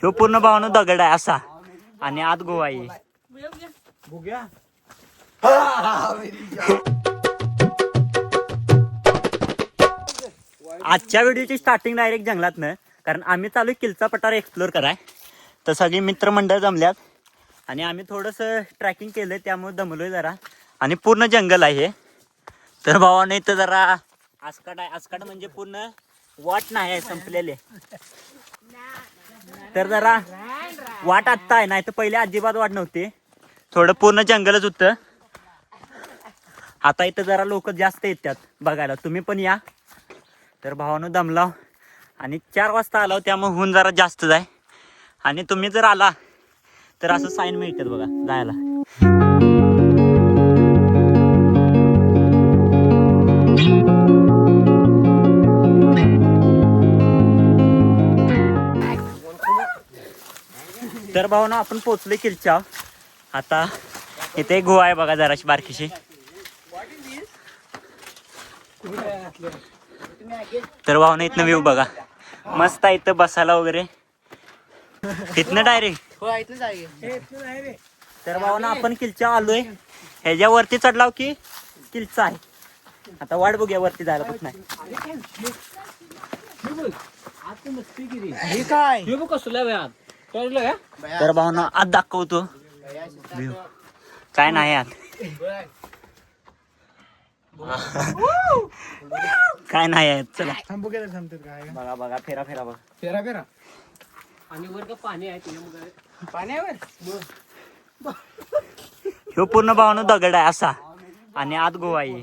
ह्यो पूर्ण भावानं दगड आहे असा आणि आत गोवा आहे. आजच्या व्हिडिओची स्टार्टिंग डायरेक्ट जंगलातनं, कारण आम्ही चालू किल्चा पठार एक्सप्लोर कराय. तर सगळी मित्रमंडळ जमल्यात आणि आम्ही थोडंसं ट्रॅकिंग केलंय त्यामुळे दमलोय जरा. आणि पूर्ण जंगल आहे हे. तर भावानं इथं जरा आसकाट आहे. आसकाट म्हणजे पूर्ण वाट नाही आहे, संपलेले. तर जरा वाट आत्ता आहे, नाही तर पहिले अजिबात वाट नव्हती. थोडं पूर्ण जंगलच होतं. आता इथं जरा लोक जास्त येतात बघायला, तुम्ही पण या. तर भावानं दमलाव आणि 4 वाजता आलो त्यामुळे ऊन जरा जास्तच आहे. आणि तुम्ही जर आला तर असं साईन मिळतात बघा जायला. तर भावानं आपण पोचलोय किल्चा. आता इथे गुहा आहे बघा जराशी बारकीशी. तर भावानं इथनं व्ह्यू बघा मस्त आहे, इथं बसायला वगैरे. इथनं डायरेक्ट. तर भावानं आपण किल्चा आलोय. ह्याच्यावरती चढलाव की किल्चा आहे. आता वाट बघूया वरती जायला कुठ नाही. तर भावानं आत दाखवतो व्ह्यू. काय नाही आत, काय नाही आहे. चला बघा बघा, फेरा फेरा बघा. फेरा फेरा आणि वर पाणी आहे तुझ्या पाण्यावर. ह्यो पूर्ण भावानं दगड आहे असा आणि आत गोवा आहे.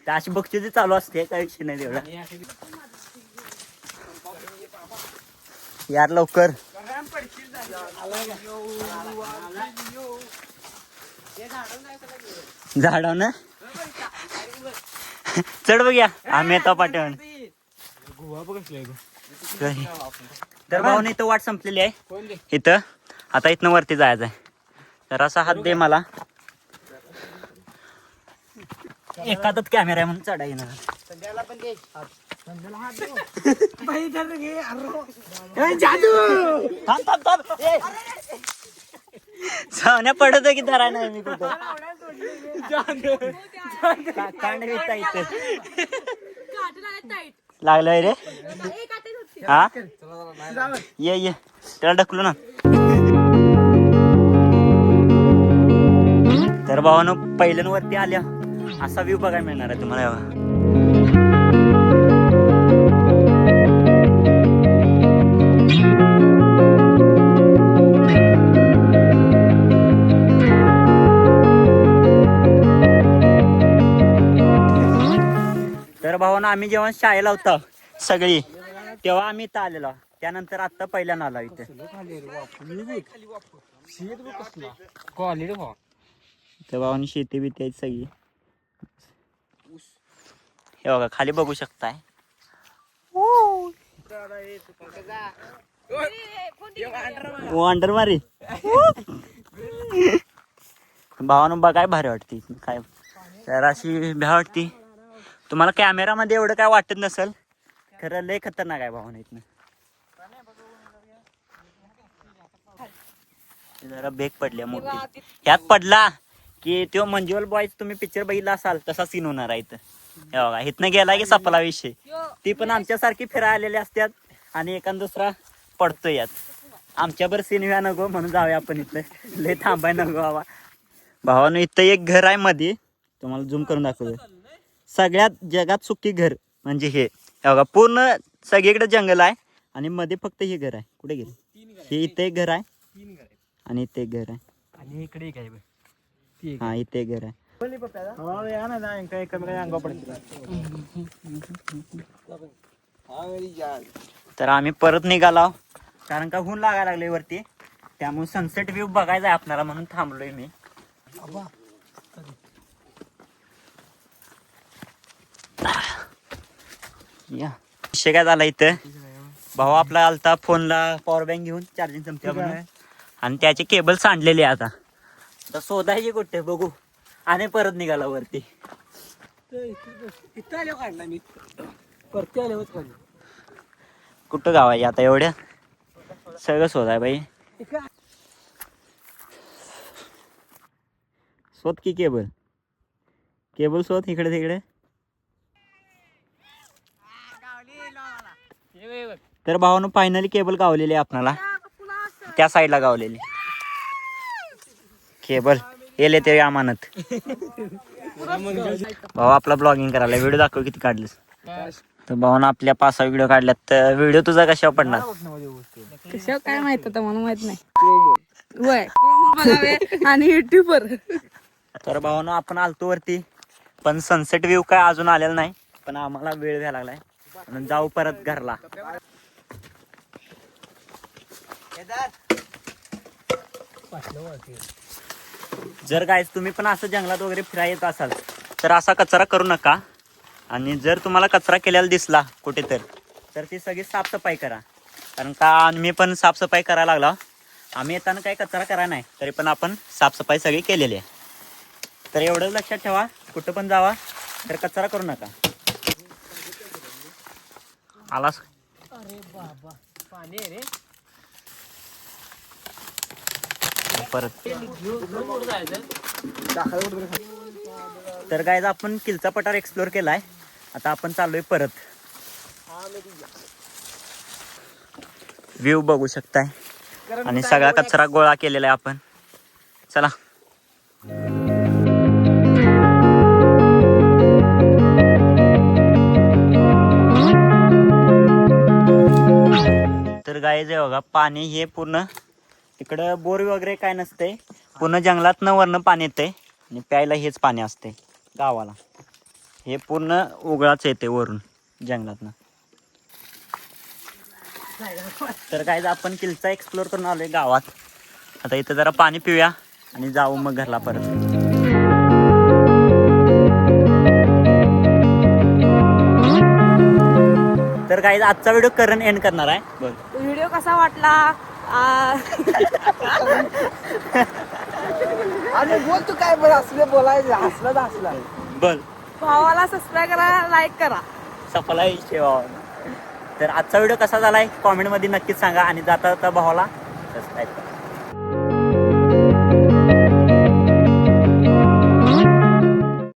अशी बक्षिसी चालू असते, काही विषय नाही तेवढा. यार लवकर झाडव ना चढ बघ्या. आम्ही येतो पाठवून. तर भाऊने इथं वाट संपलेली आहे इथं. आता इथनं वरती जायचं आहे. तर असा हात दे मला. एखादाच कॅमेरा आहे म्हणून चढा येणार. सावण्या पडत की धराय नाही मी कुठं. कांड विता इथे लागलंय रे. हा ये त्याला ढकलू ना. तर भावानं पहिल्यांवरती आल्या असा व्ह्यू बघायला मिळणार आहे तुम्हाला. तर भावानं आम्ही जेव्हा शाळेला होतो सगळी तेव्हा आम्ही इथं आलेलो. त्यानंतर आता पहिल्यानं आलो इथं. तर भावानी शेती बिती आहेत सगळी. हे बघा खाली बघू शकताय. अंडर मारी भावानं बघाय भारी वाटते. काय तर अशी भ्या वाटती. तुम्हाला कॅमेरामध्ये एवढं काय वाटत नसेल, खरं लय खतरनाक आहे भावानं. इथनं जरा बेग पडल्या मोठी. ह्यात पडला की तो मंजुअल बॉयज तुम्ही पिक्चर बघितला असाल तसा सीन होणार आहे इथं. हे बघा इथनं गेला की सपला विषय. ती पण आमच्यासारखी फिरायला आलेली असतात आणि एखाद दुसरा पडतो यात. आमच्यावर सीन व्या नको म्हणून जाऊया आपण इथं. लय थांबाय नको बाबा. भावानं इथं एक घर आहे मध्ये, तुम्हाला झूम करून दाखवतो. सगळ्यात जगात सुखी घर म्हणजे हे बघा. पूर्ण सगळीकडे जंगल आहे आणि मध्ये फक्त हे घर आहे. कुठे गेले? हे इथे एक घर आहे आणि इथे एक घर आहे आणि इकडे काय. हा इथे एक घर आहे. तर आम्ही परत निघालो कारण का ऊन लागायला लागले वरती. त्यामुळे सनसेट व्ह्यू बघायचा आहे आपल्याला म्हणून थांबलोय मी. या विषय काय झाला इथं. भाऊ आपला आलता फोनला पॉवर बँक घेऊन चार्जिंग संपल्या म्हणून आणि त्याचे केबल सांडलेले आता. तर शोधायचे कुठे बघू. आणि परत निघाला वरती. इथं आल्यावर काढला मी परती आल्यावर काढलं. कुठं गाव आहे आता एवढ्या सगळं शोध आहे बाई. शोध की केबल शोध इकडे तिकडे. तर भावानं फायनली केबल गावलेली आहे आपणाला. त्या साईडला गावलेली केबल येले ते अमानत. भाऊ आपला ब्लॉगिंग करायला व्हिडिओ दाखव किती काढलेस. तर भावानं आपल्या 5-6 व्हिडिओ काढल्यात. तर व्हिडिओ तुझा कशावर पडणार? कशावर काय माहित होतं मला माहित नाही. वय बघावे आणि युट्यूबवर. तर भावानं आपण आलतो वरती पण सनसेट व्ह्यू काय अजून आलेला नाही. पण आम्हाला वेळ घ्यायला लागलाय म्हणून जाऊ परत घरला. जर काय तुम्ही पण असं जंगलात वगैरे फिरायला येत असाल तर असा कचरा करू नका. आणि जर तुम्हाला कचरा केलेला दिसला कुठे तर ती सगळी साफसफाई करा. कारण का मी पण साफसफाई करायला लागला. आम्ही येताना काही कचरा करायला नाही तरी पण आपण साफसफाई सगळी केलेली आहे. तर एवढं लक्षात ठेवा कुठं पण जावा तर कचरा करू नका. आलास अरे बाबा पाणी आहे रे. परत. तर गाईज आपण किल्चा पठार एक्सप्लोर केलाय. आता आपण चाललोय परत. व्ह्यू बघू शकताय आणि सगळा कचरा गोळा केलेला आहे आपण. चला. तर गाईज आहे बघा पाणी हे पूर्ण इकडं बोर वगैरे काय नसते. पूर्ण जंगलातनं वरनं पाणी येते आणि प्यायला हेच पाणी असते गावाला. हे पूर्ण उघडाच येते वरून जंगलातनं. तर काय आपण किल्चा एक्सप्लोर करून आलोय गावात. आता इथं जरा पाणी पिऊया आणि जाऊ मग घरला परत. तर काय आजचा व्हिडिओ करण एंड करणार आहे. बघ व्हिडिओ कसा वाटला आणि बोल तू काय बरं असले बोलायचं हसला बोल. भावाला सबस्क्राईब करा, लाईक करा. सफल आहे शेवा. तर आजचा व्हिडिओ कसा झालाय कॉमेंट मध्ये नक्कीच सांगा आणि जाता जाता भावाला सबस्क्राईब करा.